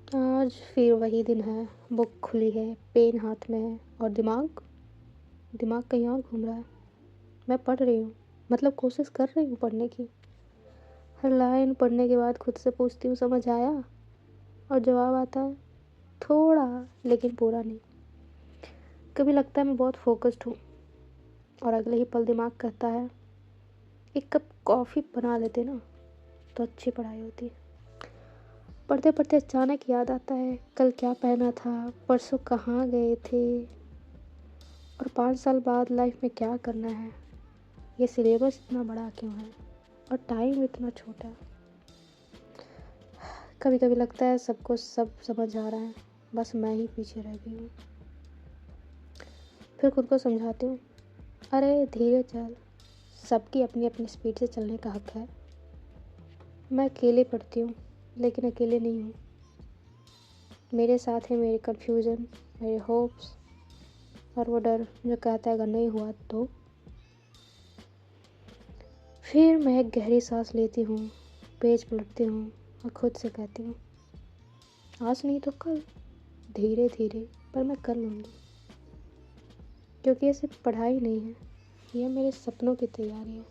आज फिर वही दिन है। बुक खुली है, पेन हाथ में है और दिमाग दिमाग कहीं और घूम रहा है। मैं पढ़ रही हूँ, मतलब कोशिश कर रही हूँ पढ़ने की। हर लाइन पढ़ने के बाद खुद से पूछती हूँ, समझ आया? और जवाब आता है, थोड़ा, लेकिन पूरा नहीं। कभी लगता है मैं बहुत फोकस्ड हूँ और अगले ही पल दिमाग कहता है, एक कप कॉफ़ी बना लेते ना तो अच्छी पढ़ाई होती। पढ़ते पढ़ते अचानक याद आता है, कल क्या पहना था, परसों कहाँ गए थे और 5 साल बाद लाइफ में क्या करना है। ये सिलेबस इतना बड़ा क्यों है और टाइम इतना छोटा। कभी कभी लगता है सबको सब समझ आ रहा है, बस मैं ही पीछे रह गई हूँ। फिर खुद को समझाती हूँ, अरे धीरे चल, सबकी अपनी अपनी स्पीड से चलने का हक है। मैं अकेले पढ़ती हूँ, लेकिन अकेले नहीं हूँ। मेरे साथ है मेरे कन्फ्यूज़न, मेरे होप्स और वो डर जो कहता है अगर नहीं हुआ तो। फिर मैं एक गहरी सांस लेती हूँ, पेज पलटती हूँ और खुद से कहती हूँ, आज नहीं तो कल, धीरे धीरे पर मैं कर लूँगी। क्योंकि ये सिर्फ पढ़ाई नहीं है, ये मेरे सपनों की तैयारी है।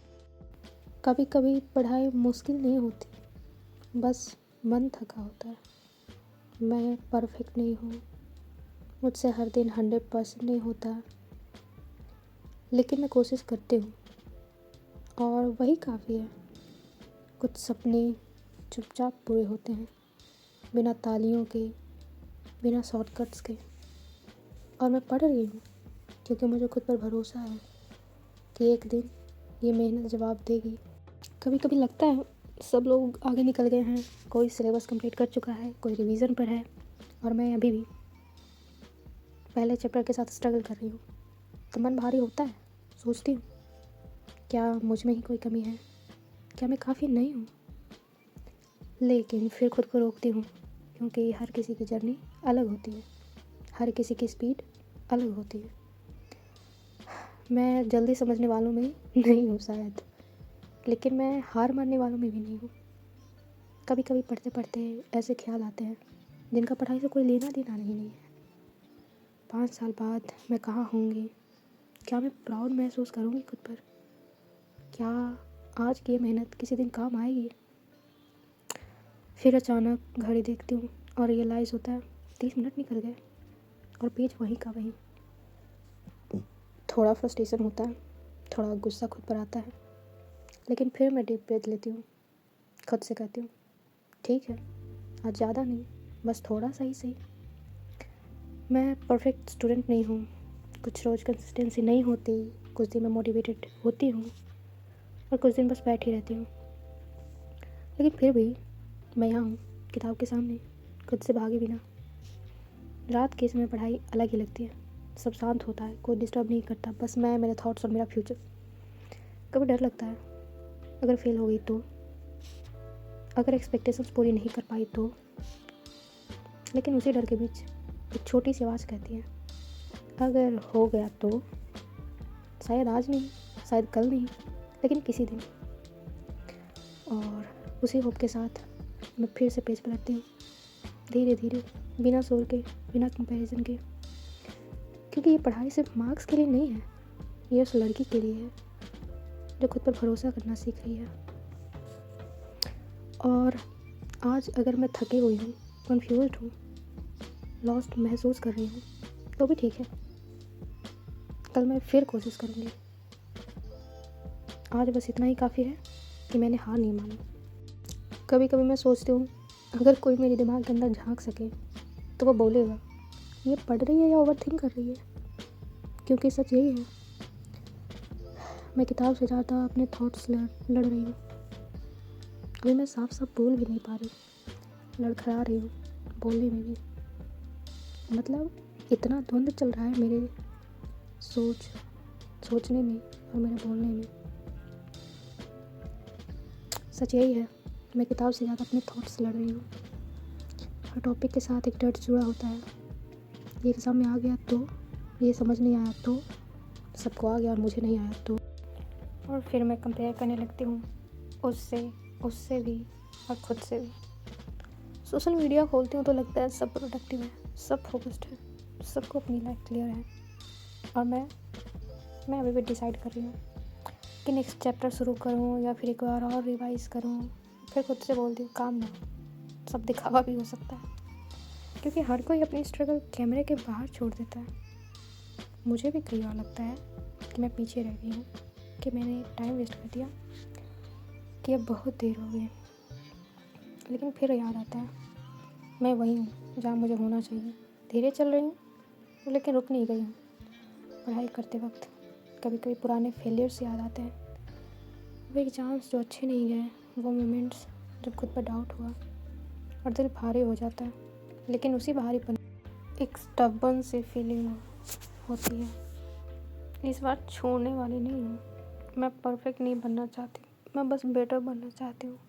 कभी कभी पढ़ाई मुश्किल नहीं होती, बस मन थका होता है। मैं परफेक्ट नहीं हूँ, मुझसे हर दिन 100% नहीं होता, लेकिन मैं कोशिश करती हूँ और वही काफ़ी है। कुछ सपने चुपचाप पूरे होते हैं, बिना तालियों के, बिना शॉर्टकट्स के। और मैं पढ़ रही हूँ क्योंकि मुझे खुद पर भरोसा है कि एक दिन ये मेहनत जवाब देगी। कभी कभी लगता है सब लोग आगे निकल गए हैं, कोई सिलेबस कंप्लीट कर चुका है, कोई रिवीजन पर है और मैं अभी भी पहले चैप्टर के साथ स्ट्रगल कर रही हूँ। तो मन भारी होता है, सोचती हूँ क्या मुझ में ही कोई कमी है, क्या मैं काफ़ी नहीं हूँ। लेकिन फिर खुद को रोकती हूँ क्योंकि हर किसी की जर्नी अलग होती है, हर किसी की स्पीड अलग होती है। मैं जल्दी समझने वालों में नहीं हूँ शायद, लेकिन मैं हार मानने वालों में भी नहीं हूँ। कभी कभी पढ़ते पढ़ते ऐसे ख्याल आते हैं जिनका पढ़ाई से कोई लेना देना नहीं है। 5 साल बाद मैं कहाँ होंगी? क्या मैं प्राउड महसूस करूँगी खुद पर? क्या आज की ये मेहनत किसी दिन काम आएगी? फिर अचानक घड़ी देखती हूँ और रियलाइज़ होता है 30 मिनट निकल गए और पेज वहीं का वहीं। थोड़ा फ्रस्ट्रेशन होता है, थोड़ा गुस्सा खुद पर आता है, लेकिन फिर मैं डीप ब्रेथ लेती हूँ, खुद से कहती हूँ, ठीक है, आज ज़्यादा नहीं, बस थोड़ा सा ही सही। मैं परफेक्ट स्टूडेंट नहीं हूँ, कुछ रोज़ कंसिस्टेंसी नहीं होती, कुछ दिन मैं मोटिवेटेड होती हूँ और कुछ दिन बस बैठी रहती हूँ। लेकिन फिर भी मैं यहाँ हूँ, किताब के सामने, खुद से भागे बिना। रात के समय पढ़ाई अलग ही लगती है, सब शांत होता है, कोई डिस्टर्ब नहीं करता, बस मैं, मेरे थॉट्स और मेरा फ्यूचर। कभी डर लगता है, अगर फेल हो गई तो, अगर एक्सपेक्टेशंस पूरी नहीं कर पाई तो। लेकिन उसी डर के बीच एक छोटी सी आवाज़ कहती है, अगर हो गया तो, शायद आज नहीं, शायद कल नहीं, लेकिन किसी दिन। और उसी होप के साथ मैं फिर से पेज पलटती हूँ, धीरे धीरे, बिना शोर के, बिना कंपैरिजन के। क्योंकि ये पढ़ाई सिर्फ मार्क्स के लिए नहीं है, ये उस लड़की के लिए है जो खुद पर भरोसा करना सीख रही है। और आज अगर मैं थकी हुई हूँ, कन्फ्यूज्ड हूँ, लॉस्ट महसूस कर रही हूँ, तो भी ठीक है, कल मैं फिर कोशिश करूँगी। आज बस इतना ही काफ़ी है कि मैंने हार नहीं मानी। कभी कभी मैं सोचती हूँ, अगर कोई मेरे दिमाग के अंदर झांक सके तो वो बोलेगा, ये पढ़ रही है या ओवर थिंक कर रही है? क्योंकि सच यही है, मैं किताब से ज़्यादा अपने थॉट्स लड़ रही हूँ। अभी मैं साफ साफ बोल भी नहीं पा रही, लड़खड़ा रही हूँ बोलने में भी। मतलब इतना द्वंद्व चल रहा है मेरे सोचने में और मेरे बोलने में। सच यही है, मैं किताब से ज़्यादा अपने थॉट्स लड़ रही हूँ। हर टॉपिक के साथ एक डर जुड़ा होता है, ये एग्ज़ाम में आ गया तो, ये समझ नहीं आया तो, सबको आ गया और मुझे नहीं आया तो। और फिर मैं कंपेयर करने लगती हूँ उससे भी और खुद से भी। सोशल मीडिया खोलती हूँ तो लगता है सब प्रोडक्टिव है, सब फोकस्ड है, सबको अपनी लाइफ क्लियर है, और मैं अभी भी डिसाइड कर रही हूँ कि नेक्स्ट चैप्टर शुरू करूँ या फिर एक बार और रिवाइज़ करूँ। फिर खुद से बोलती हूँ काम ना, सब दिखावा भी हो सकता है, क्योंकि हर कोई अपनी स्ट्रगल कैमरे के बाहर छोड़ देता है। मुझे भी कई बार लगता है कि मैं पीछे रह गई हूँ, कि मैंने टाइम वेस्ट कर दिया, कि अब बहुत देर हो गई। लेकिन फिर याद आता है मैं वही हूँ जहाँ मुझे होना चाहिए। धीरे चल रही हूँ लेकिन रुक नहीं गई हूँ। पढ़ाई करते वक्त कभी कभी पुराने फेलियर्स याद आते हैं, वो एग्ज़ाम्स जो अच्छे नहीं गए, वो मोमेंट्स जब खुद पर डाउट हुआ और दिल भारी हो जाता है। लेकिन उसी भारीपन एक स्टबर्न सी फीलिंग होती है। इस बार छोड़ने वाली नहीं हूँ। मैं परफेक्ट नहीं बनना चाहती, मैं बस बेटर बनना चाहती हूँ।